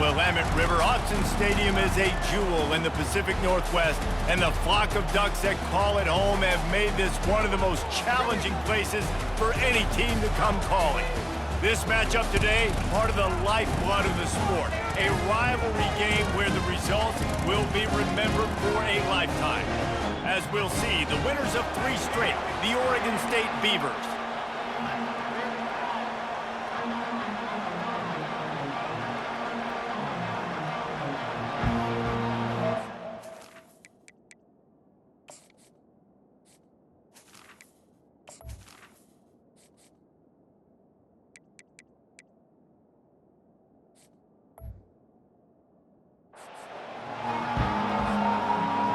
Willamette River, Autzen Stadium is a jewel in the Pacific Northwest, and the flock of Ducks that call it home have made this one of the most challenging places for any team to come calling. This matchup today, part of the lifeblood of the sport, a rivalry game where the results will be remembered for a lifetime. As we'll see, the winners of 3 straight, the Oregon State Beavers.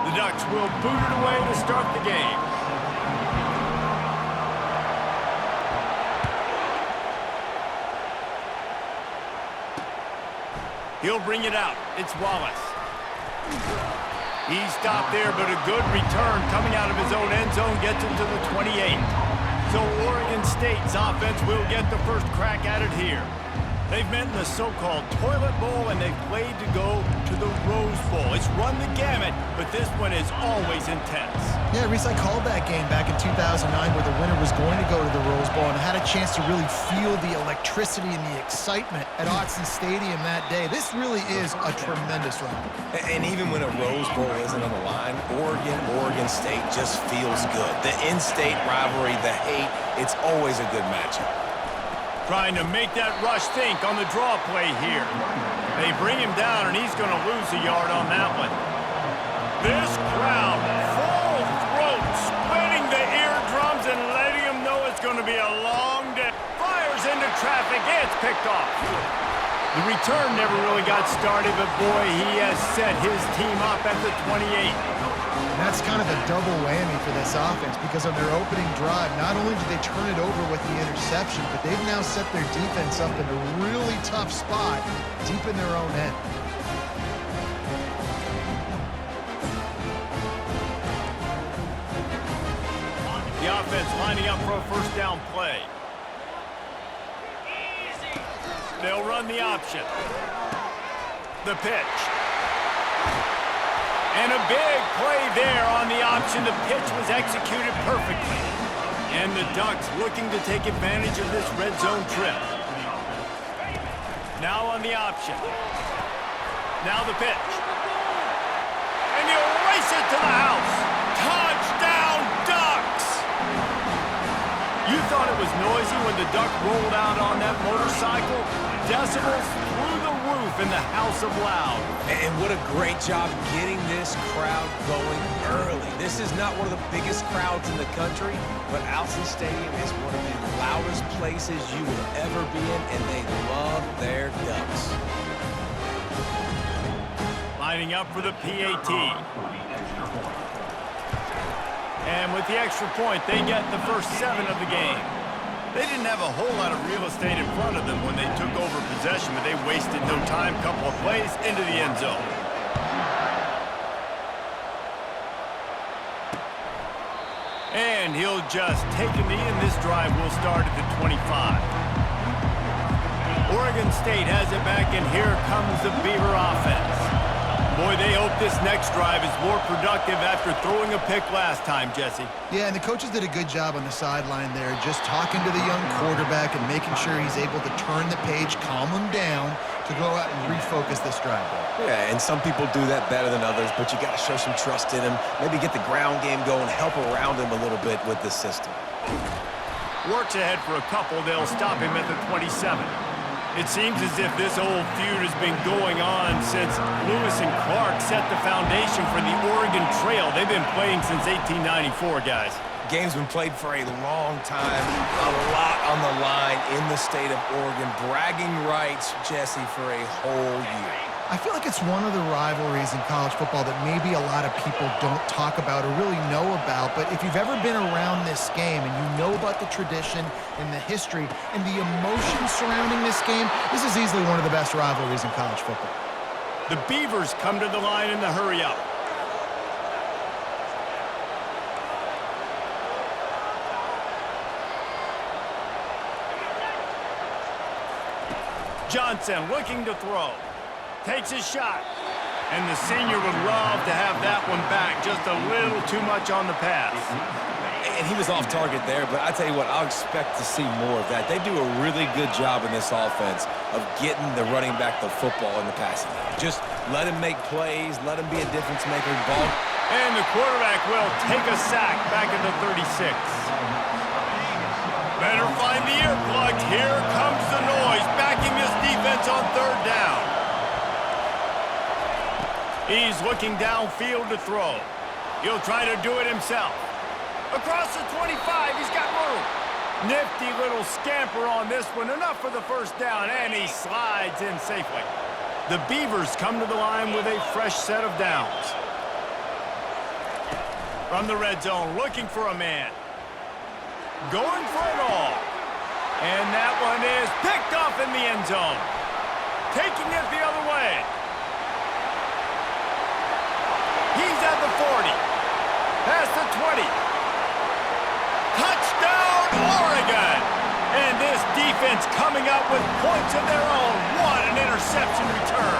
The Ducks will boot it away to start the game. He'll bring it out. It's Wallace. He stopped there, but a good return coming out of his own end zone gets him to the 28. So Oregon State's offense will get the first crack at it here. They've met in the so-called toilet bowl, and they've played to go to the Rose Bowl. It's run the gamut, but this one is always intense. Yeah, Reese, I called that game back in 2009 where the winner was going to go to the Rose Bowl, and I had a chance to really feel the electricity and the excitement at Autzen Stadium that day. This really is a tremendous run. And even when a Rose Bowl isn't on the line, Oregon State just feels good. The in-state rivalry, the hate, it's always a good matchup. Trying to make that rush think on the draw play here. They bring him down, and he's going to lose a yard on that one. This crowd, full throat, splitting the eardrums and letting him know it's going to be a long day. Fires into traffic, it's picked off. The return never really got started, but boy, he has set his team up at the 28. And that's kind of a double whammy for this offense because on their opening drive, not only did they turn it over with the interception, but they've now set their defense up in a really tough spot deep in their own end. The offense lining up for a first down play. They'll run the option. The pitch. And a big play there on the option. The pitch was executed perfectly. And the Ducks looking to take advantage of this red zone trip. Now on the option. Now the pitch. And he'll race it to the house. Touchdown, Ducks! You thought it was noisy when the Duck rolled out on that motorcycle? Decibels through the roof in the House of Loud. And what a great job getting this crowd going early. This is not one of the biggest crowds in the country, but Autzen Stadium is one of the loudest places you will ever be in, and they love their Ducks. Lining up for the PAT. And with the extra point, they get the first 7 of the game. They didn't have a whole lot of real estate in front of them when they took over possession, but they wasted no time. Couple of plays into the end zone. And he'll just take a knee, and this drive will start at the 25. Oregon State has it back, and here comes the Beaver offense. Boy, they hope this next drive is more productive after throwing a pick last time, Jesse. Yeah, and the coaches did a good job on the sideline there, just talking to the young quarterback and making sure he's able to turn the page, calm him down, to go out and refocus this drive. Yeah, and some people do that better than others, but you got to show some trust in him, maybe get the ground game going, help around him a little bit with this system. Works ahead for a couple. They'll stop him at the 27. It seems as if this old feud has been going on since Lewis and Clark set the foundation for the Oregon Trail. They've been playing since 1894, guys. Game's been played for a long time, a lot on the line in the state of Oregon. Bragging rights, Jesse, for a whole year. I feel like it's one of the rivalries in college football that maybe a lot of people don't talk about or really know about, but if you've ever been around this game and you know about the tradition and the history and the emotion surrounding this game, this is easily one of the best rivalries in college football. The Beavers come to the line in the hurry-up. Johnson looking to throw. Takes his shot. And the senior would love to have that one back. Just a little too much on the pass. And he was off target there, but I tell you what, I'll expect to see more of that. They do a really good job in this offense of getting the running back the football in the passing game. Just let him make plays, let him be a difference maker. Ball. And the quarterback will take a sack back at the 36. Better find the earplugs. Here comes the noise, backing this defense on third down. He's looking downfield to throw. He'll try to do it himself. Across the 25, he's got room. Nifty little scamper on this one. Enough for the first down, and he slides in safely. The Beavers come to the line with a fresh set of downs. From the red zone, looking for a man. Going for it all. And that one is picked off in the end zone. Taking it the other way. He's at the 40. Past the 20. Touchdown, Oregon! And this defense coming up with points of their own. What an interception return.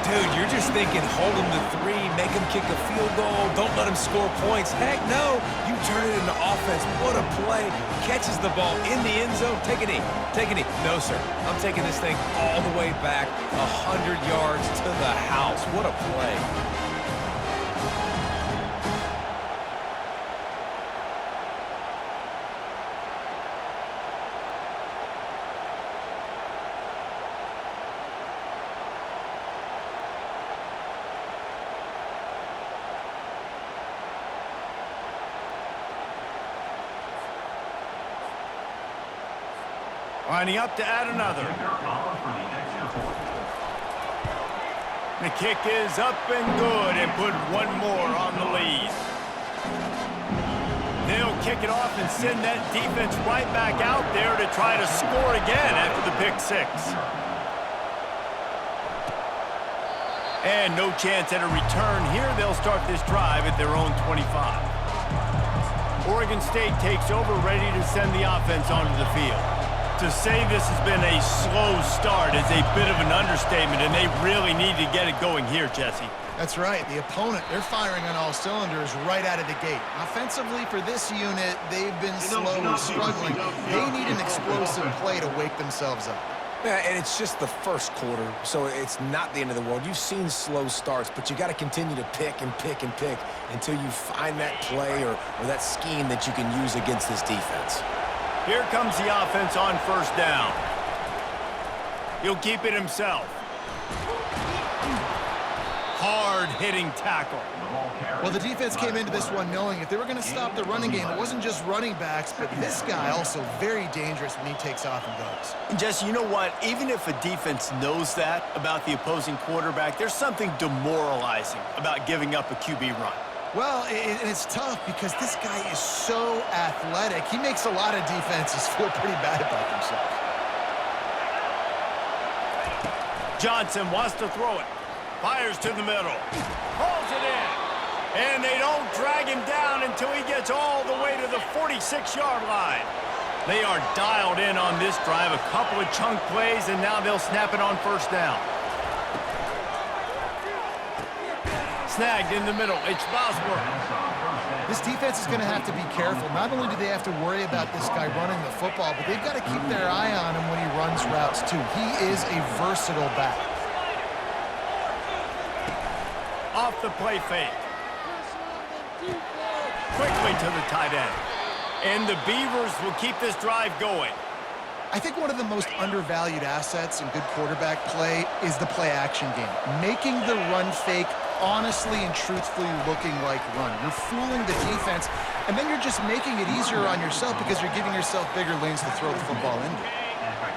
Dude, you're just thinking, hold him to 3, make him kick a field goal, don't let him score points. Heck no, you turn it into offense. What a play. Catches the ball in the end zone. Take a knee. Take a knee. No, sir. I'm taking this thing all the way back 100 yards to the house. What a play. Lining up to add another. The kick is up and good and put one more on the lead. They'll kick it off and send that defense right back out there to try to score again after the pick 6. And no chance at a return here. They'll start this drive at their own 25. Oregon State takes over, ready to send the offense onto the field. To say this has been a slow start is a bit of an understatement, and they really need to get it going here, Jesse. That's right. The opponent, they're firing on all cylinders right out of the gate. Offensively, for this unit, they've been slow and struggling. They need an explosive play to wake themselves up. Yeah, and it's just the first quarter, so it's not the end of the world. You've seen slow starts, but you got to continue to pick and pick and pick until you find that play or that scheme that you can use against this defense. Here comes the offense on first down. He'll keep it himself. Hard-hitting tackle. Well, the defense came into this one knowing if they were going to stop the running game, it wasn't just running backs, but this guy also very dangerous when he takes off and goes. And Jesse, you know what? Even if a defense knows that about the opposing quarterback, there's something demoralizing about giving up a QB run. Well, it's tough because this guy is so athletic. He makes a lot of defenses feel pretty bad about themselves. Johnson wants to throw it. Fires to the middle. Pulls it in. And they don't drag him down until he gets all the way to the 46-yard line. They are dialed in on this drive. A couple of chunk plays, and now they'll snap it on first down. Snagged in the middle. It's Bosworth. This defense is going to have to be careful. Not only do they have to worry about this guy running the football, but they've got to keep their eye on him when he runs routes, too. He is a versatile back. Off the play fake. Quickly to the tight end. And the Beavers will keep this drive going. I think one of the most undervalued assets in good quarterback play is the play-action game. Making the run fake honestly and truthfully looking like run. You're fooling the defense, and then you're just making it easier on yourself because you're giving yourself bigger lanes to throw the football into.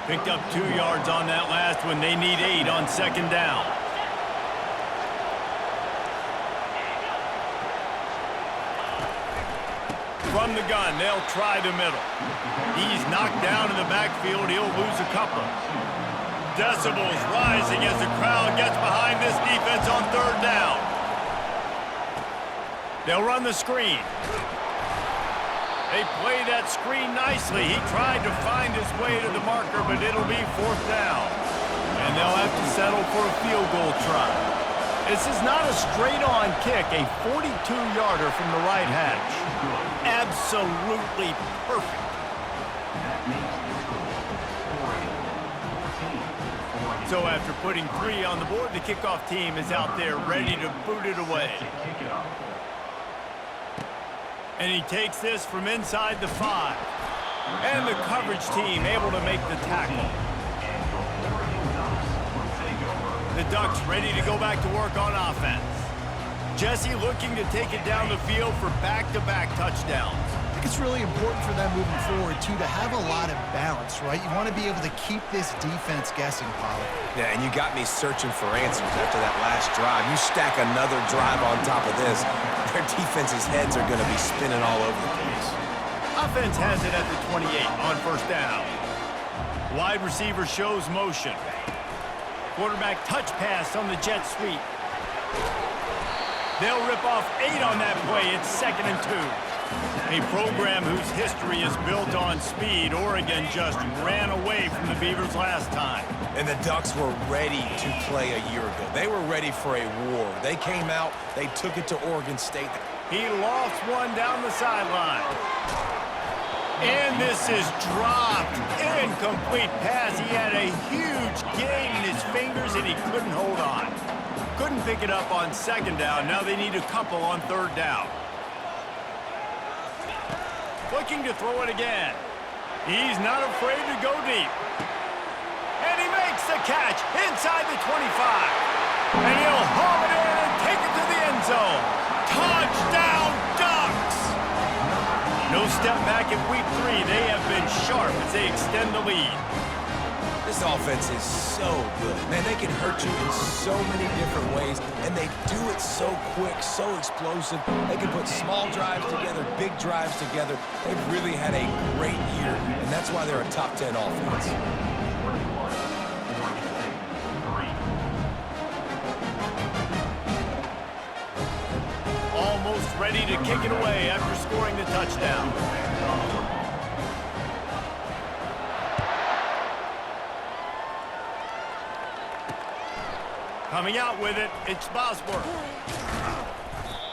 Picked up 2 yards on that last one. They need 8 on second down. From the gun, they'll try the middle. He's knocked down in the backfield. He'll lose a couple. Decibels rising as the crowd gets behind this defense on third down. They'll run the screen. They play that screen nicely. He tried to find his way to the marker, but it'll be fourth down. And they'll have to settle for a field goal try. This is not a straight-on kick, a 42-yarder from the right hash. Absolutely perfect. So after putting 3 on the board, the kickoff team is out there ready to boot it away. And he takes this from inside the 5. And the coverage team able to make the tackle. The Ducks ready to go back to work on offense. Jesse looking to take it down the field for back-to-back touchdowns. I think it's really important for them moving forward, too, to have a lot of balance, right? You want to be able to keep this defense guessing, Pollard. Yeah, and you got me searching for answers after that last drive. You stack another drive on top of this, their defense's heads are going to be spinning all over the place. Offense has it at the 28 on first down. Wide receiver shows motion. Quarterback touch pass on the jet sweep. They'll rip off 8 on that play. It's 2nd and 2. A program whose history is built on speed. Oregon just ran away from the Beavers last time. And the Ducks were ready to play a year ago. They were ready for a war. They came out, they took it to Oregon State. He lofts one down the sideline. And this is dropped. Incomplete pass. He had a huge gain in his fingers and he couldn't hold on. Couldn't pick it up on 2nd down. Now they need a couple on 3rd down. Looking to throw it again. He's not afraid to go deep. And he makes the catch inside the 25. And he'll haul it in and take it to the end zone. Touchdown, Ducks! No step back in week 3. They have been sharp as they extend the lead. This offense is so good. Man, they can hurt you in so many different ways, and they do it so quick, so explosive. They can put small drives together, big drives together. They've really had a great year, and that's why they're a top 10 offense. Almost ready to kick it away after scoring the touchdown. Coming out with it, it's Bosworth.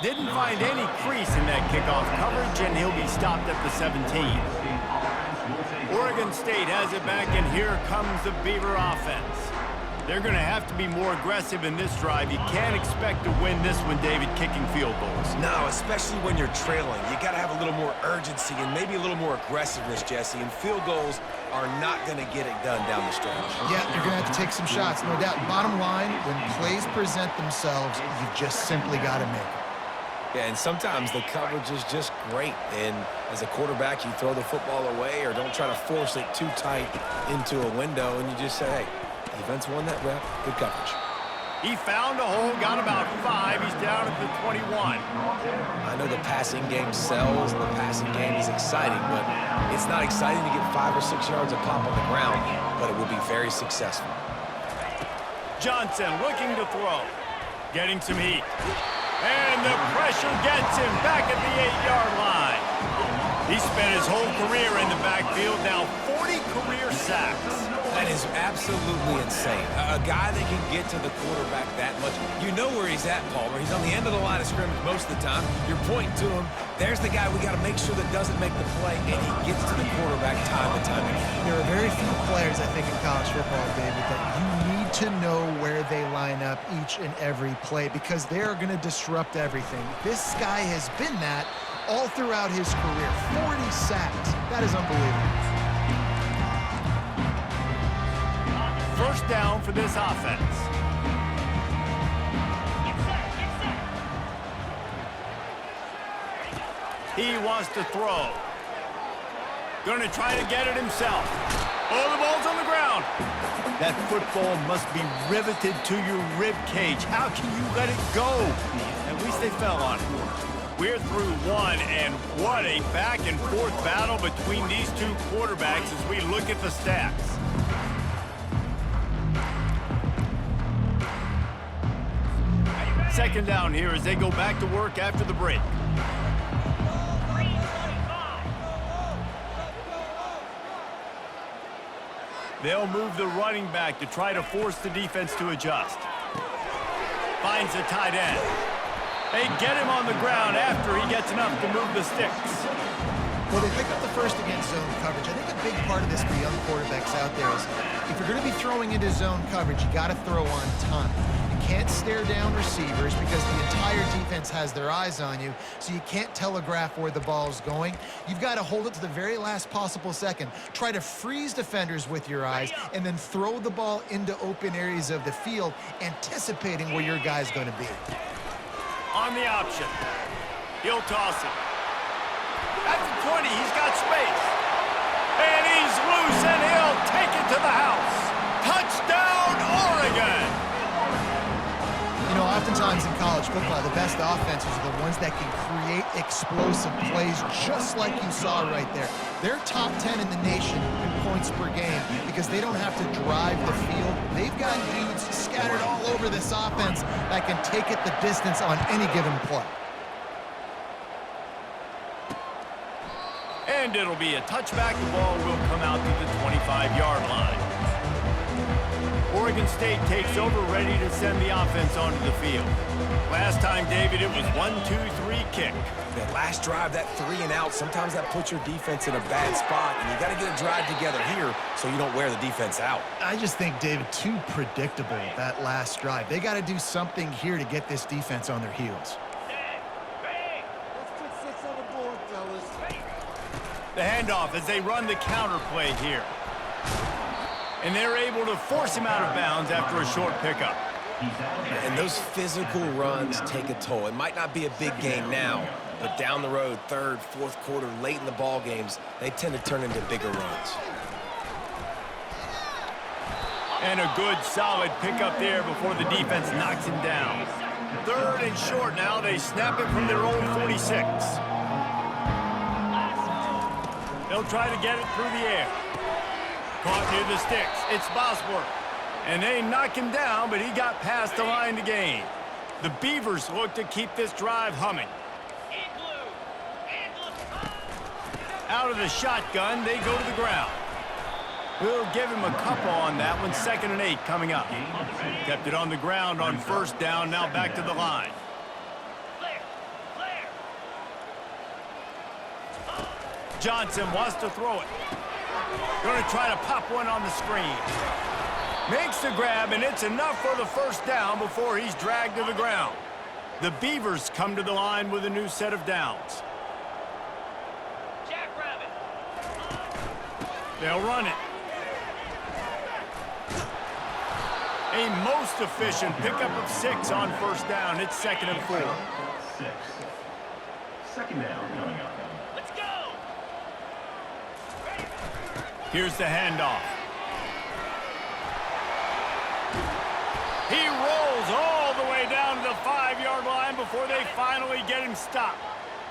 Didn't find any crease in that kickoff coverage, and he'll be stopped at the 17. Oregon State has it back, and here comes the Beaver offense. They're going to have to be more aggressive in this drive. You can't expect to win this one, David, kicking field goals. No, especially when you're trailing. You got to have a little more urgency and maybe a little more aggressiveness, Jesse. And field goals are not going to get it done down the stretch. Yeah, you're going to have to take some shots, no doubt. Bottom line, when plays present themselves, you've just simply got to make it. Yeah, and sometimes the coverage is just great. And as a quarterback, you throw the football away or don't try to force it too tight into a window, and you just say, hey, defense won that rep. Good coverage. He found a hole, got about 5. He's down at the 21. I know the passing game sells, and the passing game is exciting, but it's not exciting to get 5 or 6 yards of pop on the ground, but it will be very successful. Johnson looking to throw. Getting some heat. And the pressure gets him back at the 8-yard line. He spent his whole career in the backfield, now 40 career sacks. That is absolutely insane. A guy that can get to the quarterback that much. You know where he's at, Palmer. He's on the end of the line of scrimmage most of the time. You're pointing to him. There's the guy we got to make sure that doesn't make the play, and he gets to the quarterback time and time again. There are very few players, I think, in college football, David, that you need to know where they line up each and every play because they're going to disrupt everything. This guy has been that all throughout his career. 40 sacks. That is unbelievable. First down for this offense. He wants to throw. Going to try to get it himself. Oh, the ball's on the ground. That football must be riveted to your rib cage. How can you let it go? At least they fell on it. We're through one, and what a back-and-forth battle between these two quarterbacks as we look at the stats. Second down here as they go back to work after the break. They'll move the running back to try to force the defense to adjust. Finds the tight end. They get him on the ground after he gets enough to move the sticks. Well, they pick up the first against zone coverage. I think a big part of this for young quarterbacks out there is if you're going to be throwing into zone coverage, you got to throw on time. You can't stare down receivers because the entire defense has their eyes on you, so you can't telegraph where the ball's going. You've got to hold it to the very last possible second. Try to freeze defenders with your eyes and then throw the ball into open areas of the field, anticipating where your guy's going to be. On the option. He'll toss it. At the 20, he's got space. And he's loose, and he'll take it to the house. Touchdown, Oregon! You know, oftentimes in college football, the best offenses are the ones that can create explosive plays just like you saw right there. They're top 10 in the nation in points per game because they don't have to drive the field. They've got dudes scattered all over this offense that can take it the distance on any given play. And it'll be a touchback. The ball will come out to the 25-yard line. Oregon State takes over, ready to send the offense onto the field. Last time, David, it was 1-2-3 kick. That last drive, that 3 and out, sometimes that puts your defense in a bad spot, and you got to get a drive together here so you don't wear the defense out. I just think, David, too predictable, that last drive. They got to do something here to get this defense on their heels. The handoff as they run the counter play here. And they're able to force him out of bounds after a short pickup. And those physical runs take a toll. It might not be a big game now, but down the road, third, fourth quarter, late in the ball games, they tend to turn into bigger runs. And a good, solid pickup there before the defense knocks him down. Third and short now. They snap it from their own 46. They'll try to get it through the air. Caught near the sticks. It's Bosworth. And they knock him down, but he got past the line to gain. The Beavers look to keep this drive humming. Out of the shotgun, they go to the ground. We'll give him a couple on that one. 2nd and 8 coming up. Kept it on the ground on first down. Now back to the line. Johnson wants to throw it. Going to try to pop one on the screen. Makes the grab, and it's enough for the first down before he's dragged to the ground. The Beavers come to the line with a new set of downs. They'll run it. A most efficient pickup of 6 on first down. It's 2nd and 4. 6. 2nd down coming up. Here's the handoff. He rolls all the way down to the 5-yard line before they finally get him stopped.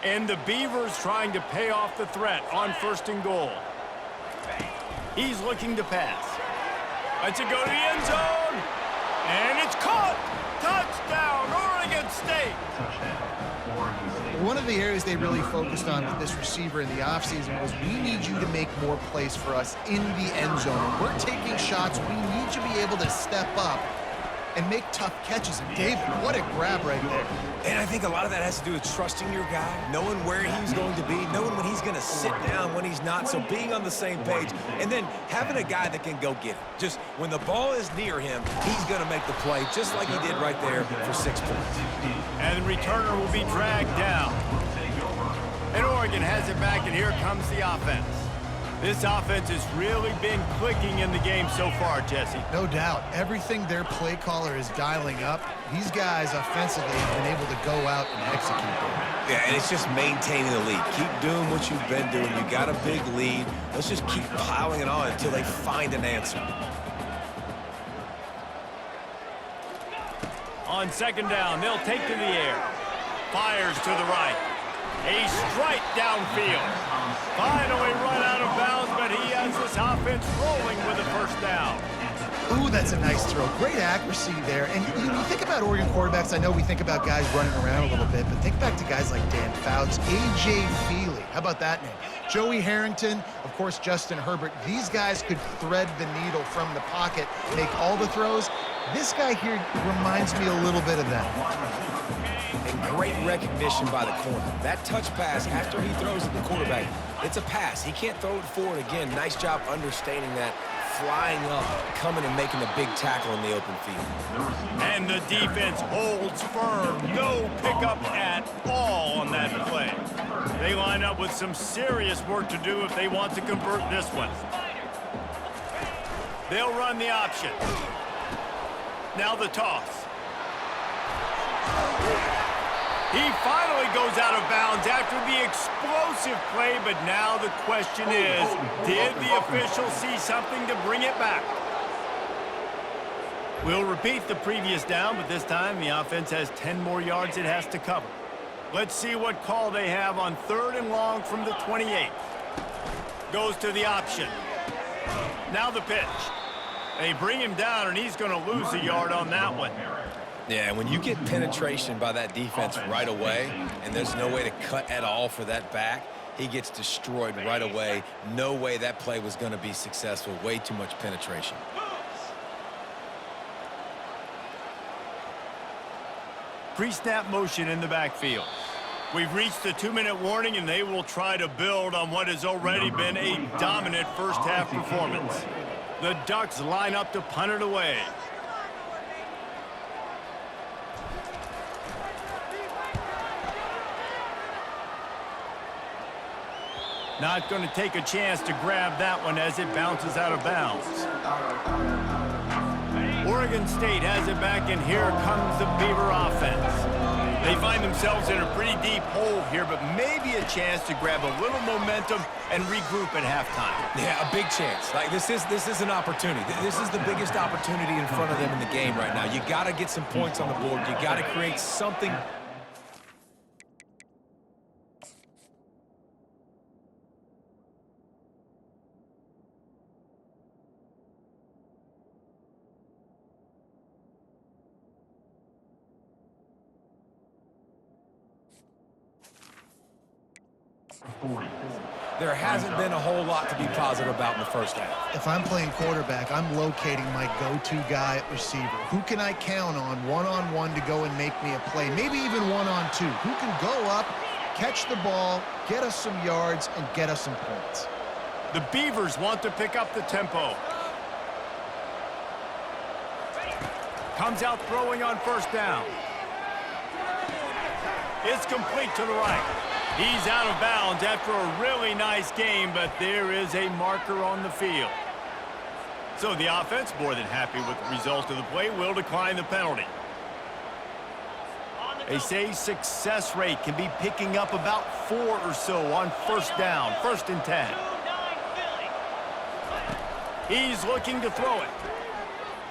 And the Beavers trying to pay off the threat on 1st and goal. He's looking to pass. Lets it go to the end zone. And it's caught. Touchdown, Oregon State. Touchdown, Oregon State. One of the areas they really focused on with this receiver in the offseason was we need you to make more plays for us in the end zone. When we're taking shots, we need you to be able to step up and make tough catches. And David, what a grab right there. And I think a lot of that has to do with trusting your guy, knowing where he's going to be, knowing when he's going to sit down, when he's not, so being on the same page, and then having a guy that can go get it. Just when the ball is near him, he's going to make the play, just like he did right there for 6 points. And the returner will be dragged down. And Oregon has it back, and here comes the offense. This offense has really been clicking in the game so far, Jesse. No doubt. Everything their play caller is dialing up, these guys offensively have been able to go out and execute them. Yeah, and it's just maintaining the lead. Keep doing what you've been doing. You got a big lead. Let's just keep piling it on until they find an answer. On 2nd down, they'll take to the air. Fires to the right. A strike downfield. Finally run out of bounds, but he has this offense rolling with a first down. Ooh, that's a nice throw. Great accuracy there. And you think about Oregon quarterbacks, I know we think about guys running around a little bit, but think back to guys like Dan Fouts, A.J. Feely. How about that name? Joey Harrington, of course, Justin Herbert. These guys could thread the needle from the pocket, make all the throws. This guy here reminds me a little bit of that. And great recognition by the corner. That touch pass after he throws it to the quarterback, it's a pass. He can't throw it forward again. Nice job understanding that, flying up, coming and making a big tackle in the open field. And the defense holds firm. No pickup at all on that play. They line up with some serious work to do if they want to convert this one. They'll run the option. Now the toss. He finally goes out of bounds after the explosive play, but now the question is, did the official see something to bring it back? We'll repeat the previous down, but this time the offense has 10 more yards it has to cover. Let's see what call they have on 3rd and long from the 28. Goes to the option. Now the pitch. They bring him down, and he's going to lose a yard on that one. Yeah, when you get penetration by that defense right away, and there's no way to cut at all for that back, he gets destroyed right away. No way that play was going to be successful. Way too much penetration. Pre-snap motion in the backfield. We've reached the 2-minute warning, and they will try to build on what has already been a dominant first-half performance. The Ducks line up to punt it away. Not going to take a chance to grab that one as it bounces out of bounds. Oregon State has it back, and here comes the Beaver offense. They find themselves in a pretty deep hole here, but maybe a chance to grab a little momentum and regroup at halftime. Yeah, a big chance. Like this is an opportunity. This is the biggest opportunity in front of them in the game right now. You got to get some points on the board. You got to create something. There hasn't been a whole lot to be positive about in the first half. If I'm playing quarterback, I'm locating my go-to guy at receiver. Who can I count on one-on-one to go and make me a play? Maybe even one-on-two. Who can go up, catch the ball, get us some yards, and get us some points? The Beavers want to pick up the tempo. Comes out throwing on 1st down. It's complete to the right. He's out of bounds after a really nice game, but there is a marker on the field. So the offense, more than happy with the result of the play, will decline the penalty. They say success rate can be picking up about 4 or so on 1st down, 1st and 10. He's looking to throw it.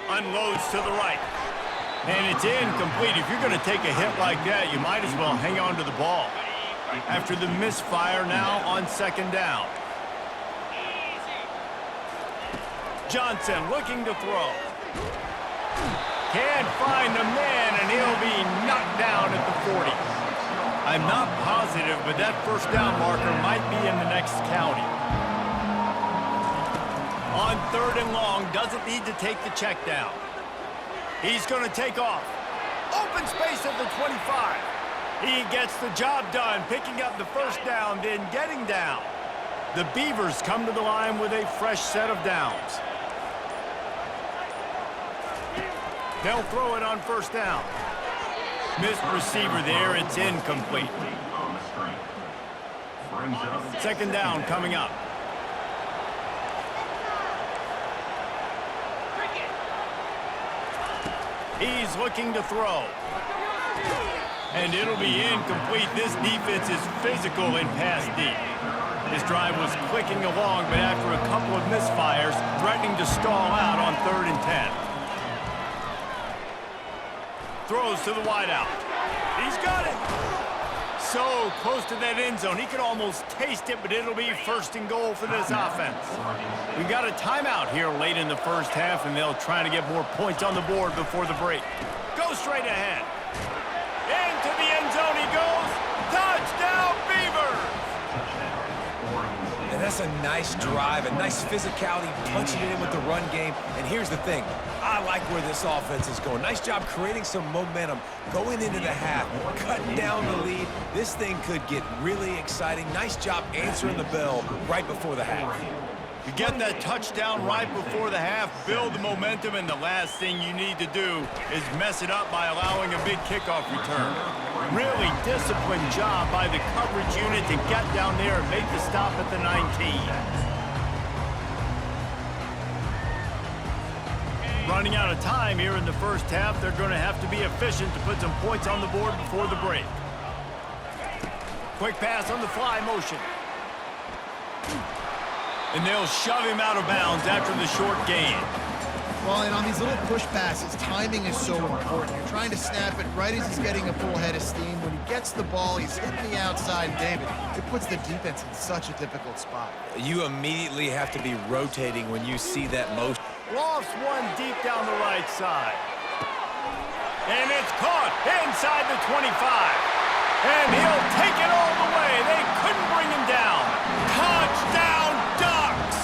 Unloads to the right. And it's incomplete. If you're going to take a hit like that, you might as well hang on to the ball. After the misfire, now on 2nd down. Johnson looking to throw. Can't find the man, and he'll be knocked down at the 40. I'm not positive, but that 1st down marker might be in the next county. On 3rd and long, doesn't need to take the check down. He's going to take off. Open space at the 25. He gets the job done, picking up the 1st down, then getting down. The Beavers come to the line with a fresh set of downs. They'll throw it on 1st down. Missed receiver there, it's incomplete. 2nd down coming up. He's looking to throw. And it'll be incomplete. This defense is physical in pass deep. His drive was clicking along, but after a couple of misfires, threatening to stall out on 3rd and 10. Throws to the wideout. He's got it. so close to that end zone. He could almost taste it, but it'll be first and goal for this offense. We got a timeout here late in the first half, and they'll try to get more points on the board before the break. Go straight ahead. Into the end zone he goes. Touchdown, Beavers! And that's a nice drive, a nice physicality, punching it in with the run game. And here's the thing. I like where this offense is going. Nice job creating some momentum, going into the half, cutting down the lead. This thing could get really exciting. Nice job answering the bell right before the half. You get that touchdown right before the half, build the momentum, and the last thing you need to do is mess it up by allowing a big kickoff return. Really disciplined job by the coverage unit to get down there and make the stop at the 19. Running out of time here in the first half, they're going to have to be efficient to put some points on the board before the break. Quick pass on the fly motion. And they'll shove him out of bounds after the short gain. Well, and on these little push passes, timing is so important. You're trying to snap it right as he's getting a full head of steam. When he gets the ball, he's hitting the outside, David. It puts the defense in such a difficult spot. You immediately have to be rotating when you see that motion. Lofts one deep down the right side. And it's caught inside the 25. And he'll take it all the way. They couldn't bring him down. Touchdown, Ducks!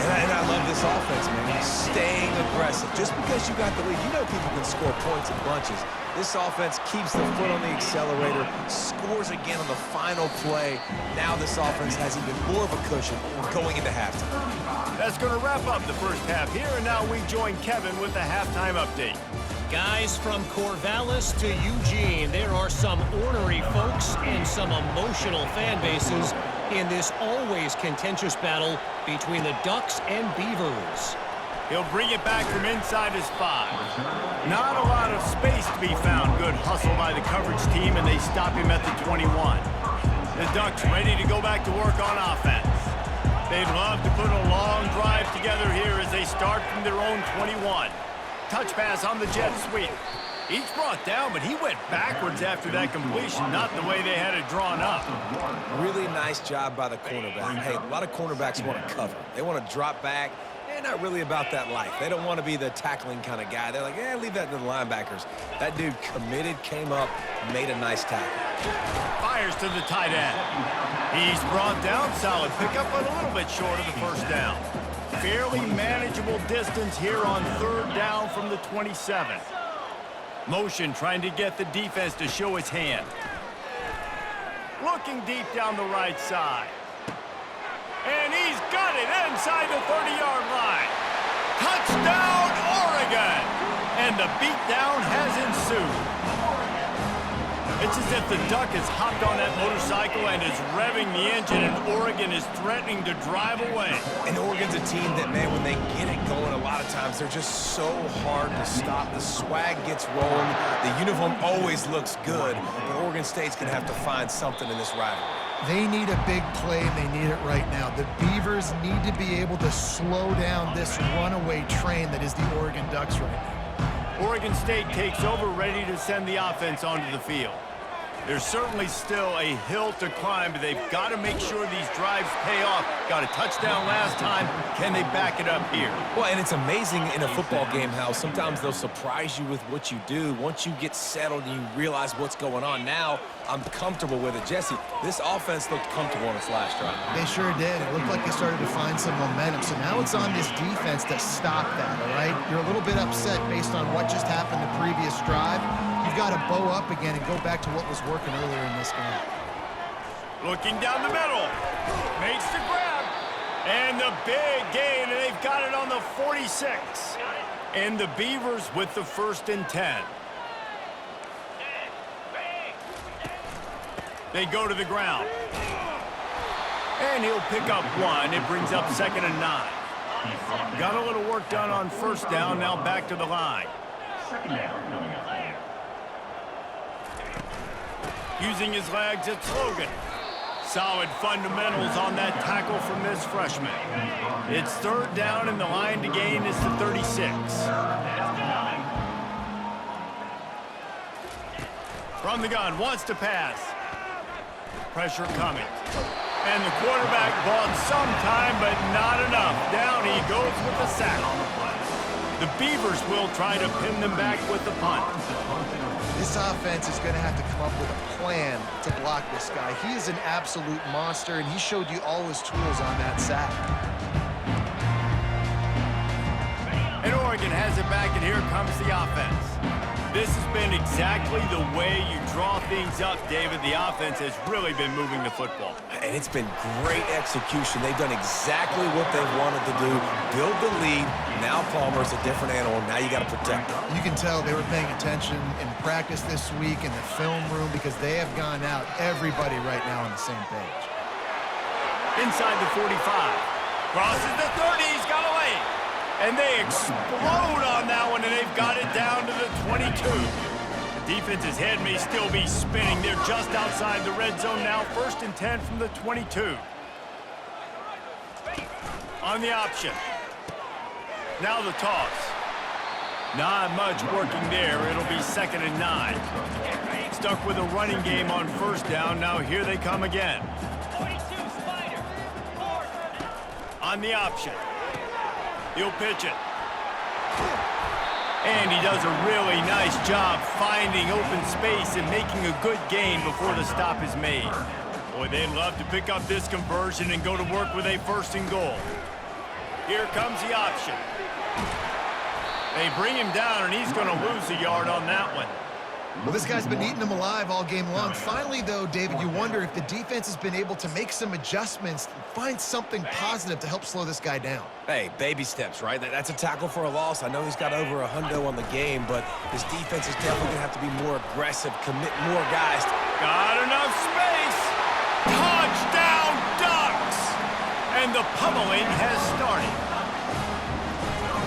And I love this offense, man. Staying aggressive. Just because you got the lead, you know people can score points in bunches. This offense keeps the foot on the accelerator, scores again on the final play. Now this offense has even more of a cushion going into halftime. That's going to wrap up the first half here, and now we join Kevin with the halftime update. Guys, from Corvallis to Eugene, there are some ornery folks and some emotional fan bases in this always contentious battle between the Ducks and Beavers. He'll bring it back from inside his 5. Not a lot of space to be found. Good hustle by the coverage team, and they stop him at the 21. The Ducks ready to go back to work on offense. They'd love to put a long drive together here as they start from their own 21. Touch pass on the jet sweep. He's brought down, but he went backwards after that completion, not the way they had it drawn up. Really nice job by the cornerback. Hey, a lot of cornerbacks want to cover. They want to drop back. They're not really about that life. They don't want to be the tackling kind of guy. They're like, yeah, leave that to the linebackers. That dude committed, came up, made a nice tackle. Fires to the tight end. He's brought down, solid pickup, but a little bit short of the first down. Fairly manageable distance here on third down from the 27. Motion trying to get the defense to show his hand. Looking deep down the right side. And he's got it inside the 30-yard line. Touchdown, Oregon! And the beatdown has ensued. It's as if the Duck has hopped on that motorcycle and is revving the engine, and Oregon is threatening to drive away. And Oregon's a team that, man, when they get it going, a lot of times they're just so hard to stop. The swag gets rolling. The uniform always looks good. But Oregon State's going to have to find something in this rivalry. They need a big play, and they need it right now. The Beavers need to be able to slow down this runaway train that is the Oregon Ducks right now. Oregon State takes over, ready to send the offense onto the field. There's certainly still a hill to climb, but they've got to make sure these drives pay off. Got a touchdown last time. Can they back it up here? Well, and it's amazing in a football game how sometimes they'll surprise you with what you do. Once you get settled and you realize what's going on, now I'm comfortable with it. Jesse, this offense looked comfortable on its last drive. They sure did. It looked like they started to find some momentum. So now it's on this defense to stop that, all right? You're a little bit upset based on what just happened the previous drive. You've got to bow up again and go back to what was working earlier in this game. Looking down the middle. Makes the grab. And the big gain, and they've got it on the 46. And the Beavers with the 1st and 10. They go to the ground. And he'll pick up 1. It brings up 2nd and 9. Got a little work done on 1st down, now back to the line. 2nd down coming up. Using his legs, it's Logan. Solid fundamentals on that tackle from this freshman. It's 3rd down, and the line to gain is the 36. From the gun, wants to pass. Pressure coming. And the quarterback bought some time, but not enough. Down he goes with the sack. The Beavers will try to pin them back with the punt. This offense is going to have to come up with a plan to block this guy. He is an absolute monster, and he showed you all his tools on that sack. And Oregon has it back, and here comes the offense. This has been exactly the way you draw things up, David. The offense has really been moving the football. And it's been great execution. They've done exactly what they wanted to do. Build the lead. Now Palmer's a different animal. Now you got to protect him. You can tell they were paying attention in practice this week in the film room because they have gone out, everybody right now on the same page. Inside the 45. Crosses the 30. He's got away. And they explode on that one, and they've got it down to the 22. The defense's head may still be spinning. They're just outside the red zone now. 1st and 10 from the 22. On the option. Now the toss. Not much working there. It'll be 2nd and 9. Stuck with a running game on 1st down. Now here they come again. On the option. He'll pitch it. And he does a really nice job finding open space and making a good gain before the stop is made. Boy, they'd love to pick up this conversion and go to work with a 1st and goal. Here comes the option. They bring him down, and he's going to lose a yard on that one. Well, this guy's been eating them alive all game long. Finally, though, David, you wonder if the defense has been able to make some adjustments, find something positive to help slow this guy down. Hey, baby steps, right? That's a tackle for a loss. I know he's got over $100 on the game, but his defense is definitely going to have to be more aggressive, commit more guys. Got enough space. Touchdown, Ducks! And the pummeling has started.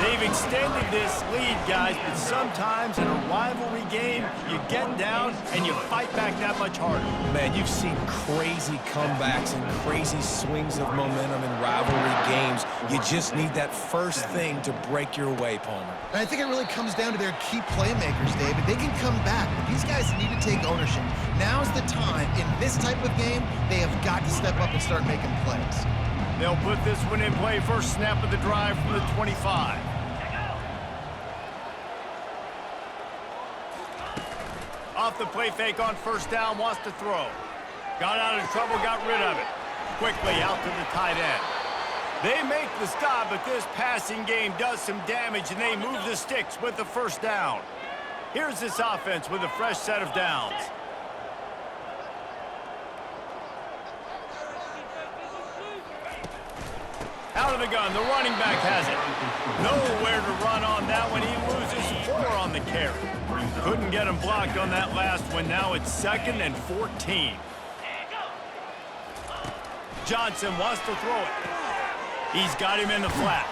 They've extended this lead, guys, but sometimes in a rivalry game, you get down and you fight back that much harder. Man, you've seen crazy comebacks and crazy swings of momentum in rivalry games. You just need that first thing to break your way, Palmer. And I think it really comes down to their key playmakers, David. They can come back, but these guys need to take ownership. Now's the time. In this type of game, they have got to step up and start making plays. They'll put this one in play. First snap of the drive from the 25. Off the play fake on 1st down, wants to throw. Got out of trouble, got rid of it. Quickly out to the tight end. They make the stop, but this passing game does some damage, and they move the sticks with the 1st down. Here's this offense with a fresh set of downs. Out of the gun, the running back has it. Nowhere to run on that one. He loses 4 on the carry. Couldn't get him blocked on that last one. Now it's 2nd and 14. Johnson wants to throw it. He's got him in the flat.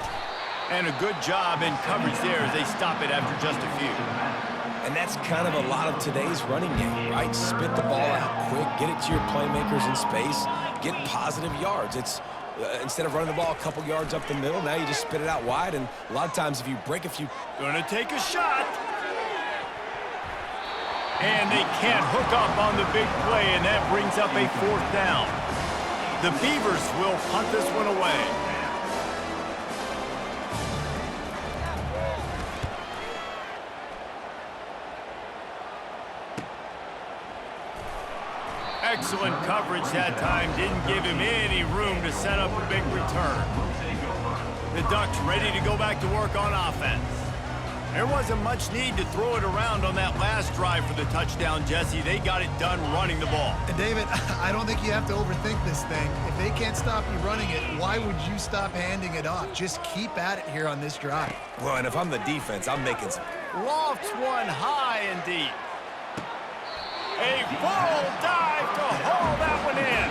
And a good job in coverage there as they stop it after just a few. And that's kind of a lot of today's running game, right? Spit the ball out quick, get it to your playmakers in space, get positive yards. It's instead of running the ball a couple yards up the middle, now you just spit it out wide, and a lot of times if you break a few... Gonna take a shot. And they can't hook up on the big play, and that brings up a 4th down. The Beavers will punt this one away. Excellent coverage that time. Didn't give him any room to set up a big return. The Ducks ready to go back to work on offense. There wasn't much need to throw it around on that last drive for the touchdown, Jesse. They got it done running the ball. And David, I don't think you have to overthink this thing. If they can't stop you running it, why would you stop handing it off? Just keep at it here on this drive. Well, and if I'm the defense, I'm making some... Lofts one high and deep. A full dive to haul that one in.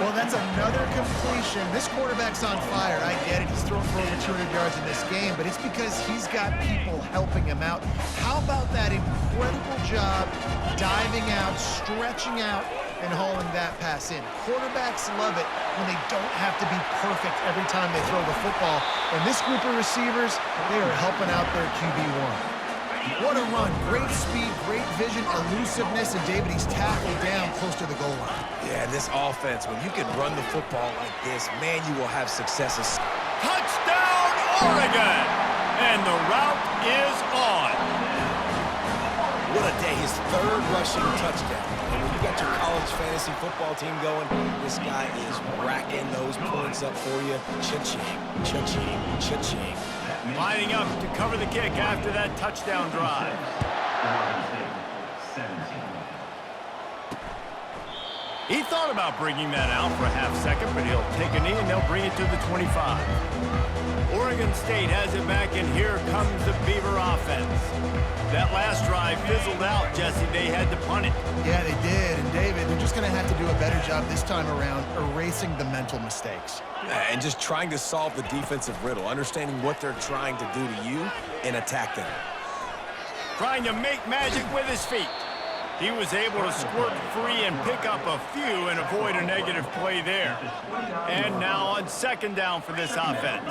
Well, that's another completion. This quarterback's on fire. I get it. He's thrown for over 200 yards in this game, but it's because he's got people helping him out. How about that incredible job diving out, stretching out, and hauling that pass in? Quarterbacks love it when they don't have to be perfect every time they throw the football. And this group of receivers, they are helping out their QB1. What a run, great speed, great vision, elusiveness, and David, he's tackled down close to the goal line. Yeah, this offense, when you can run the football like this, man, you will have successes. Touchdown, Oregon! And the route is on. What a day, his third rushing touchdown. And when you got your college fantasy football team going, this guy is racking those points up for you. Cha-ching, cha-ching, cha-ching. Lining up to cover the kick after that touchdown drive. He thought about bringing that out for a half second, but he'll take a knee and they'll bring it to the 25. Oregon State has it back, and here comes the Beaver offense. That last drive fizzled out, Jesse. They had to punt it. Yeah, they did. And David, they're just going to have to do a better job this time around erasing the mental mistakes. And just trying to solve the defensive riddle, understanding what they're trying to do to you and attack them. Trying to make magic with his feet. He was able to squirt free and pick up a few and avoid a negative play there. And now on second down for this offense.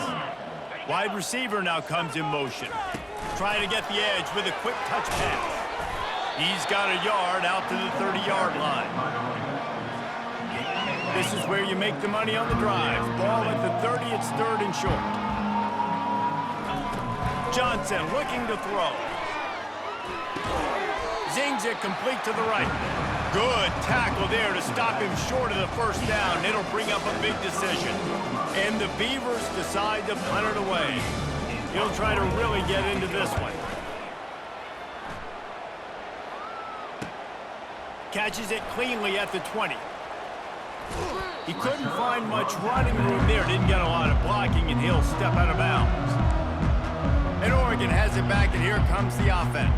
Wide receiver now comes in motion. Trying to get the edge with a quick touch pass. He's got a yard out to the 30-yard line. This is where you make the money on the drive. Ball at the 30, it's third and short. Johnson looking to throw. Zings it complete to the right. Good tackle there to stop him short of the first down. It'll bring up a big decision. And the Beavers decide to punt it away. He'll try to really get into this one. Catches it cleanly at the 20. He couldn't find much running room there. Didn't get a lot of blocking, and he'll step out of bounds. And Oregon has it back, and here comes the offense.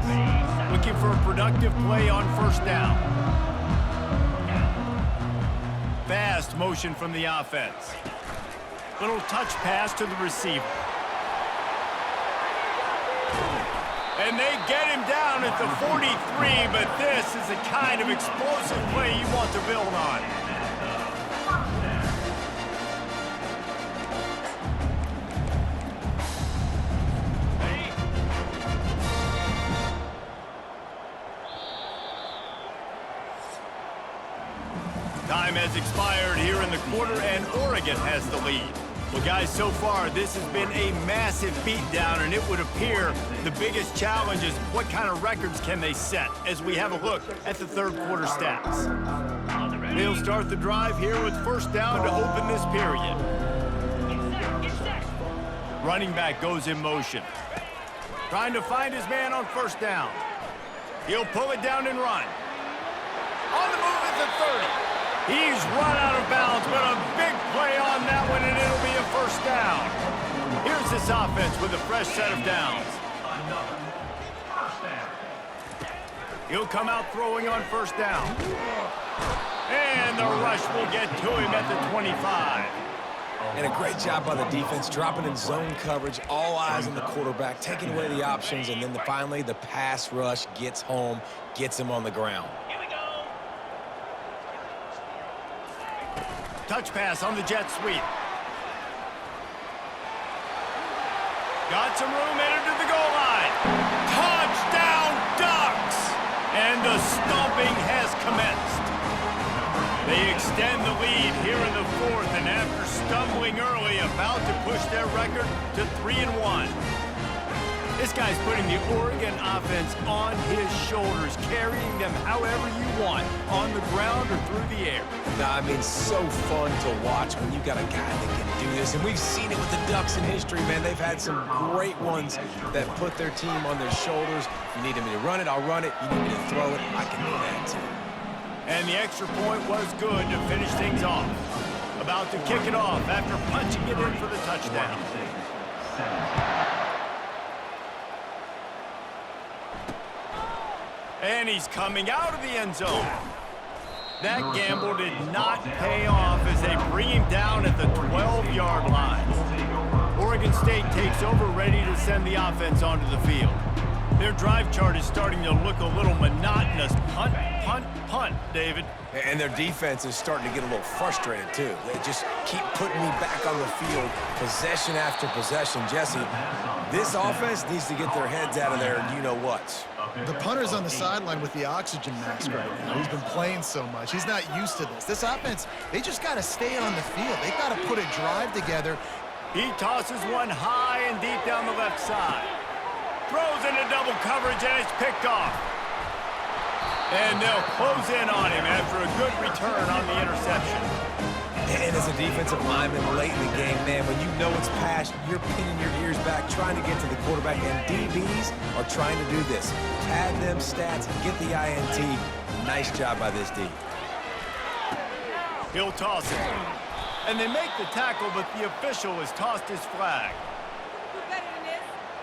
Looking for a productive play on first down. Fast motion from the offense. Little touch pass to the receiver. And they get him down at the 43, but this is the kind of explosive play you want to build on. Time has expired here in the quarter, and Oregon has the lead. Well, guys, so far, this has been a massive beatdown, and it would appear the biggest challenge is what kind of records can they set as we have a look at the third quarter stats. They'll start the drive here with first down to open this period. Running back goes in motion. Trying to find his man on first down. He'll pull it down and run. On the move at the 30. He's run out of bounds, but a big play on that one, and it'll be a first down. Here's this offense with a fresh set of downs. He'll come out throwing on first down. And the rush will get to him at the 25. And a great job by the defense, dropping in zone coverage, all eyes on the quarterback, taking away the options, and then finally the pass rush gets home, gets him on the ground. Touch pass on the jet sweep. Got some room, entered to the goal line. Touchdown, Ducks! And the stomping has commenced. They extend the lead here in the fourth, and after stumbling early, about to push their record to 3-1. This guy's putting the Oregon offense on his shoulders, carrying them however you want, on the ground or through the air. I mean, so fun to watch when you got a guy that can do this. And we've seen it with the Ducks in history, man. They've had some great ones that put their team on their shoulders. You need me to run it, I'll run it. You need me to throw it, I can do that too. And the extra point was good to finish things off. About to kick it off after punching it in for the touchdown. And he's coming out of the end zone. That gamble did not pay off as they bring him down at the 12-yard line. Oregon State takes over, ready to send the offense onto the field. Their drive chart is starting to look a little monotonous. Punt, punt, punt, David. And their defense is starting to get a little frustrated, too. They just keep putting me back on the field, possession after possession. Jesse, This offense needs to get their heads out of there, you-know-what. The punter's on the sideline with the oxygen mask right now. He's been playing so much. He's not used to this. This offense, they just got to stay on the field. They've got to put a drive together. He tosses one high and deep down the left side. Throws into double coverage, and it's picked off. And they'll close in on him after a good return on the interception. And as a defensive lineman late in the game, man, when you know it's past, you're pinning your ears back, trying to get to the quarterback, and DBs are trying to do this. Pad them stats, get the INT. Nice job by this D. He'll toss it. And they make the tackle, but the official has tossed his flag.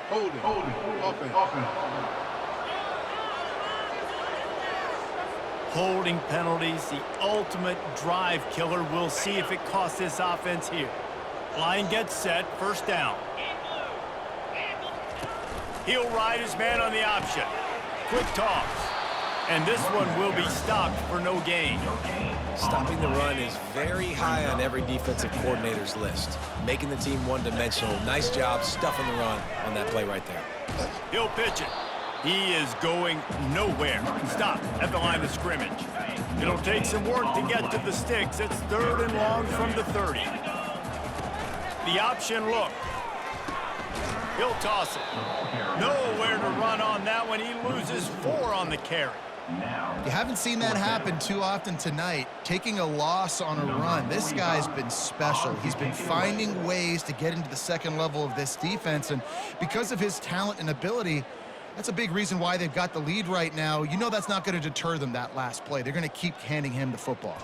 Hold it. Offense. Holding penalties, the ultimate drive killer. We'll see if it costs this offense here. Line gets set, first down. He'll ride his man on the option. Quick toss. And this one will be stopped for no gain. Stopping the run is very high on every defensive coordinator's list. Making the team one-dimensional. Nice job stuffing the run on that play right there. He'll pitch it. He is going nowhere. Stop at the line of scrimmage. It'll take some work to get to the sticks. It's 3rd and long from the 30. The option look. He'll toss it. Nowhere to run on that one. He loses 4 on the carry. You haven't seen that happen too often tonight, taking a loss on a run. This guy's been special. He's been finding ways to get into the second level of this defense, and because of his talent and ability, that's a big reason why they've got the lead right now. You know that's not going to deter them, that last play. They're going to keep handing him the football.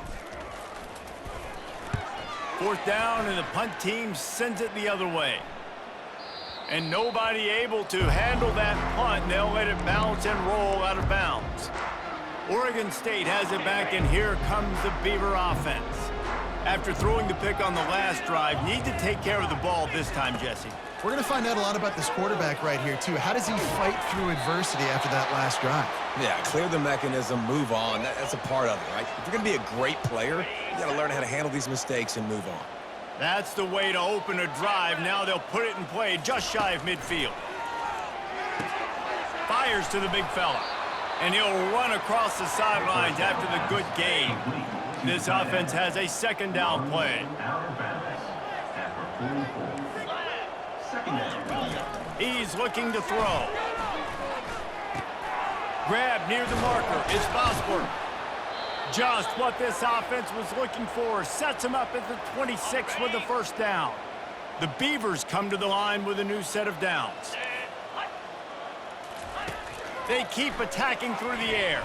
4th down, and the punt team sends it the other way. And nobody able to handle that punt. They'll let it bounce and roll out of bounds. Oregon State has it back, and here comes the Beaver offense. After throwing the pick on the last drive, need to take care of the ball this time, Jesse. We're going to find out a lot about this quarterback right here, too. How does he fight through adversity after that last drive? Yeah, clear the mechanism, move on. That's a part of it, right? If you're going to be a great player, you got to learn how to handle these mistakes and move on. That's the way to open a drive. Now they'll put it in play just shy of midfield. Fires to the big fella. And he'll run across the sidelines after the good gain. This offense has a 2nd down play. He's looking to throw. Grab near the marker. It's Bosworth. Just what this offense was looking for. Sets him up at the 26 with the 1st down. The Beavers come to the line with a new set of downs. They keep attacking through the air.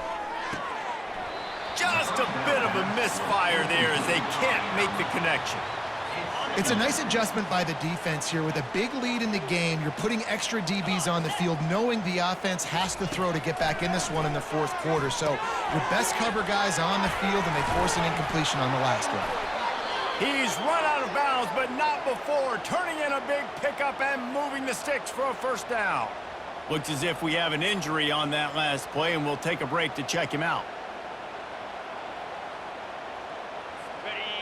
Just a bit of a misfire there as they can't make the connection. It's a nice adjustment by the defense here. With a big lead in the game, you're putting extra DBs on the field, knowing the offense has to throw to get back in this one in the 4th quarter. So your best cover guys on the field, and they force an incompletion on the last one. He's run out of bounds, but not before. Turning in a big pickup and moving the sticks for a 1st down. Looks as if we have an injury on that last play, and we'll take a break to check him out.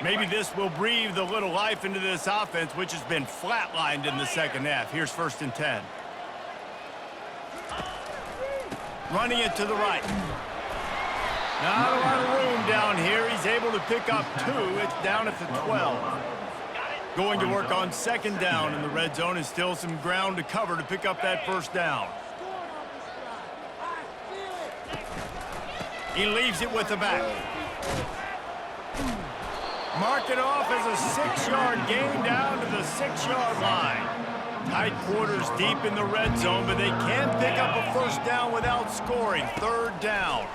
Maybe this will breathe a little life into this offense, which has been flatlined in the 2nd half. Here's 1st and 10. Running it to the right. Not a lot of room down here. He's able to pick up 2. It's down at the 12. Going to work on 2nd down in the red zone, and still some ground to cover to pick up that 1st down. He leaves it with the back. Mark it off as a 6-yard gain down to the 6-yard line. Tight quarters deep in the red zone, but they can pick up a 1st down without scoring. 3rd down.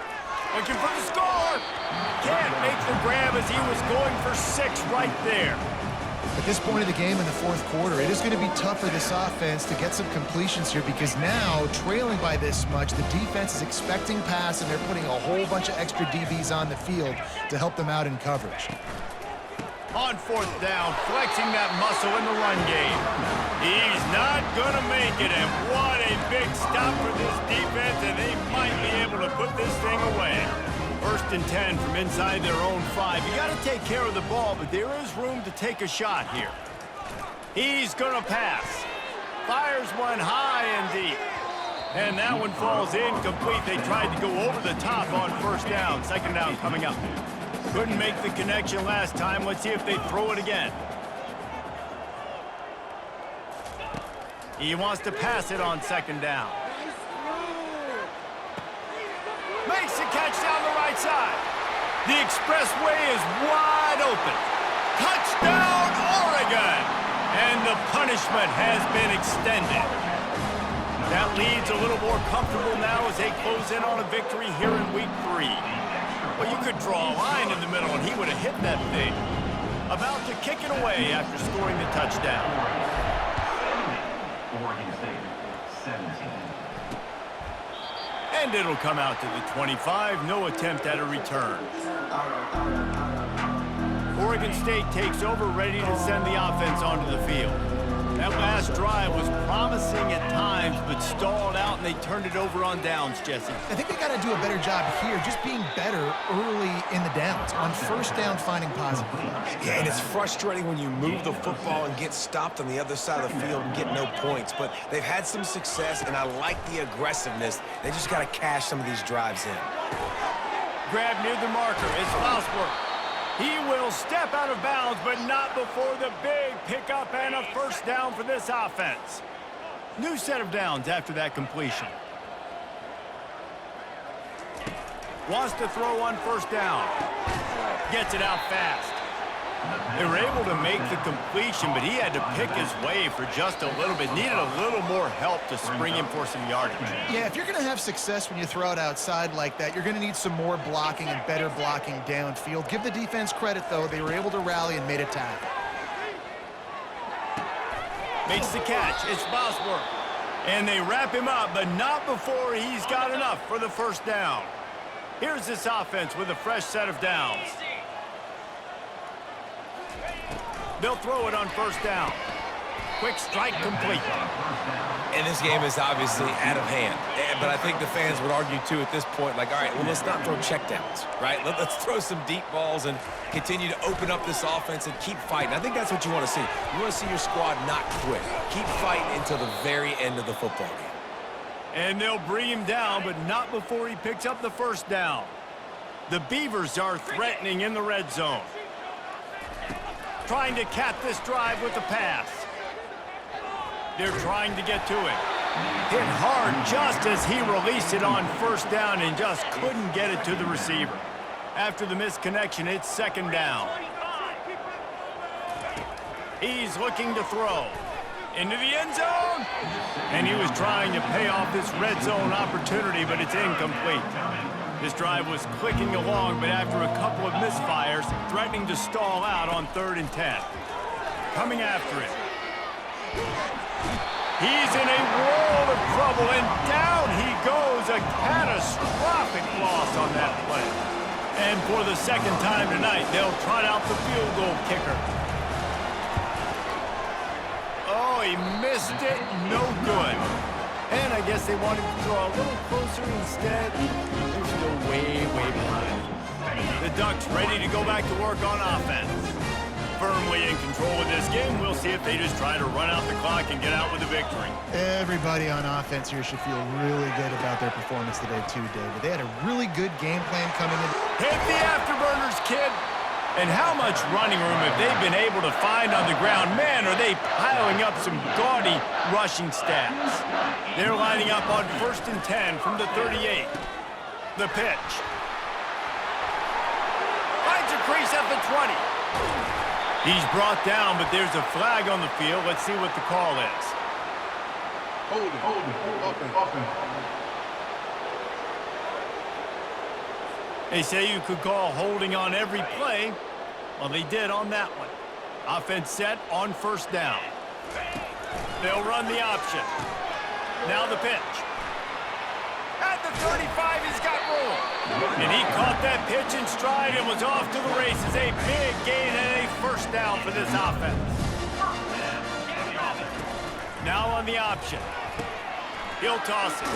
Looking for the score. Can't make the grab as he was going for 6 right there. At this point of the game in the 4th quarter, it is going to be tough for this offense to get some completions here, because now, trailing by this much, the defense is expecting pass, and they're putting a whole bunch of extra DBs on the field to help them out in coverage. On 4th down, flexing that muscle in the run game. He's not going to make it, and what a big stop for this defense, and they might be able to put this thing away. 1st and 10 from inside their own 5. You got to take care of the ball, but there is room to take a shot here. He's going to pass. Fires one high and deep. And that one falls incomplete. They tried to go over the top on first down. Second down coming up. Couldn't make the connection last time. Let's see if they throw it again. He wants to pass it on second down. Makes the catch down the right side. The expressway is wide open. Touchdown, Oregon! And the punishment has been extended. That lead's a little more comfortable now as they close in on a victory here in week 3. Well, you could draw a line in the middle and he would have hit that thing. About to kick it away after scoring the touchdown. Oregon State, 17. And it'll come out to the 25. No attempt at a return. Oregon State takes over, ready to send the offense onto the field. That last drive was promising at times, but stalled out, and they turned it over on downs, Jesse. I think they got to do a better job here, just being better early in the downs. On first down, finding positive plays. Yeah, and it's frustrating when you move the football and get stopped on the other side of the field and get no points. But they've had some success, and I like the aggressiveness. They just got to cash some of these drives in. Grab near the marker. It's Bosworth. He will step out of bounds, but not before the big pickup and a first down for this offense. New set of downs after that completion. Wants to throw on first down. Gets it out fast. They were able to make the completion, but he had to pick his way for just a little bit. Needed a little more help to spring him for some yardage. Yeah, if you're going to have success when you throw it outside like that, you're going to need some more blocking and better blocking downfield. Give the defense credit, though. They were able to rally and made a tackle. Makes the catch. It's Bosworth. And they wrap him up, but not before he's got enough for the first down. Here's this offense with a fresh set of downs. They'll throw it on first down. Quick strike complete. And this game is obviously out of hand. But I think the fans would argue, too, at this point, like, all right, well, let's not throw checkdowns, right? Let's throw some deep balls and continue to open up this offense and keep fighting. I think that's what you want to see. You want to see your squad not quit. Keep fighting until the very end of the football game. And they'll bring him down, but not before he picks up the first down. The Beavers are threatening in the red zone. Trying to cap this drive with the pass. They're trying to get to it. Hit hard just as he released it on first down and just couldn't get it to the receiver. After the missed connection, it's second down. He's looking to throw. Into the end zone. And he was trying to pay off this red zone opportunity, but it's incomplete. This drive was clicking along, but after a couple of misfires, threatening to stall out on 3rd and 10. Coming after it. He's in a world of trouble, and down he goes. A catastrophic loss on that play. And for the second time tonight, they'll trot out the field goal kicker. Oh, he missed it. No good. And I guess they wanted to draw a little closer instead. They're still way, way behind. The Ducks ready to go back to work on offense. Firmly in control of this game. We'll see if they just try to run out the clock and get out with a victory. Everybody on offense here should feel really good about their performance today, too, David. They had a really good game plan coming in. Hit the afterburners, kid. And how much running room have they been able to find on the ground? Man, are they piling up some gaudy rushing stats. They're lining up on 1st and 10 from the 38. The pitch. Finds a crease at the 20. He's brought down, but there's a flag on the field. Let's see what the call is. Holding. They say you could call holding on every play. Well, they did on that one. Offense set on first down. They'll run the option. Now the pitch. At the 35, he's got room. And he caught that pitch in stride and was off to the races. A big gain and a first down for this offense. Now on the option. He'll toss it.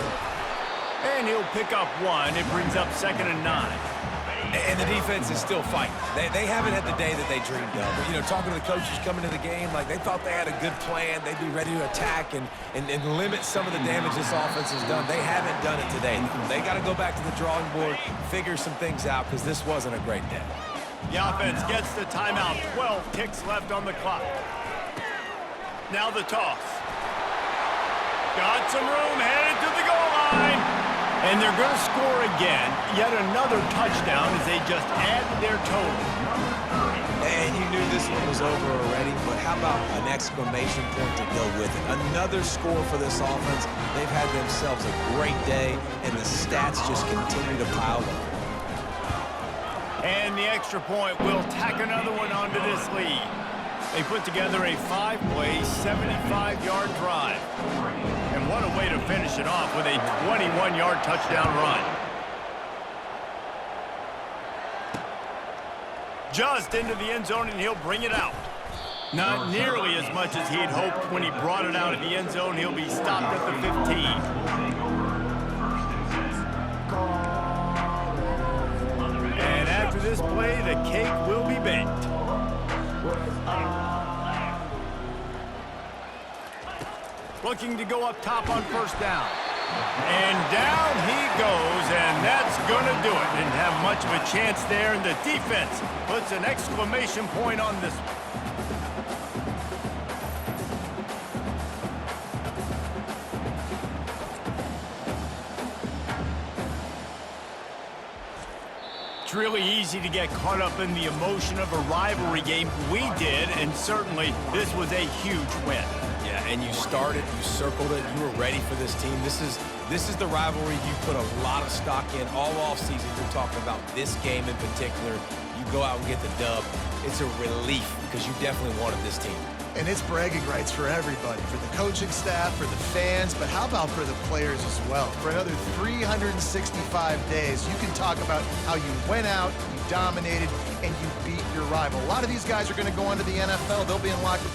And he'll pick up one. It brings up 2nd and 9. And the defense is still fighting. They haven't had the day that they dreamed of. But, you know, talking to the coaches coming to the game, like they thought they had a good plan. They'd be ready to attack and limit some of the damage this offense has done. They haven't done it today. They got to go back to the drawing board, figure some things out, because this wasn't a great day. The offense gets the timeout. 12 ticks left on the clock. Now the toss. Got some room, headed to the goal line. And they're going to score again. Yet another touchdown as they just added their total. And you knew this one was over already, but how about an exclamation point to go with it? Another score for this offense. They've had themselves a great day, and the stats just continue to pile up. And the extra point will tack another one onto this lead. They put together a 5-play, 75-yard drive. And what a way to finish it off with a 21-yard touchdown run. Just into the end zone, and he'll bring it out. Not nearly as much as he'd hoped when he brought it out of the end zone. He'll be stopped at the 15. And after this play, the cake will be baked. Looking to go up top on first down. And down he goes, and that's going to do it. Didn't have much of a chance there, and the defense puts an exclamation point on this one. It's really easy to get caught up in the emotion of a rivalry game. We did, and certainly this was a huge win. Yeah, and you started, you circled it, you were ready for this team. This is the rivalry you put a lot of stock in all offseason. You're talking about this game in particular. You go out and get the dub. It's a relief because you definitely wanted this team. And it's bragging rights for everybody, for the coaching staff, for the fans, but how about for the players as well? For another 365 days, you can talk about how you went out, you dominated, and you beat your rival. A lot of these guys are going to go on to the NFL. They'll be in locker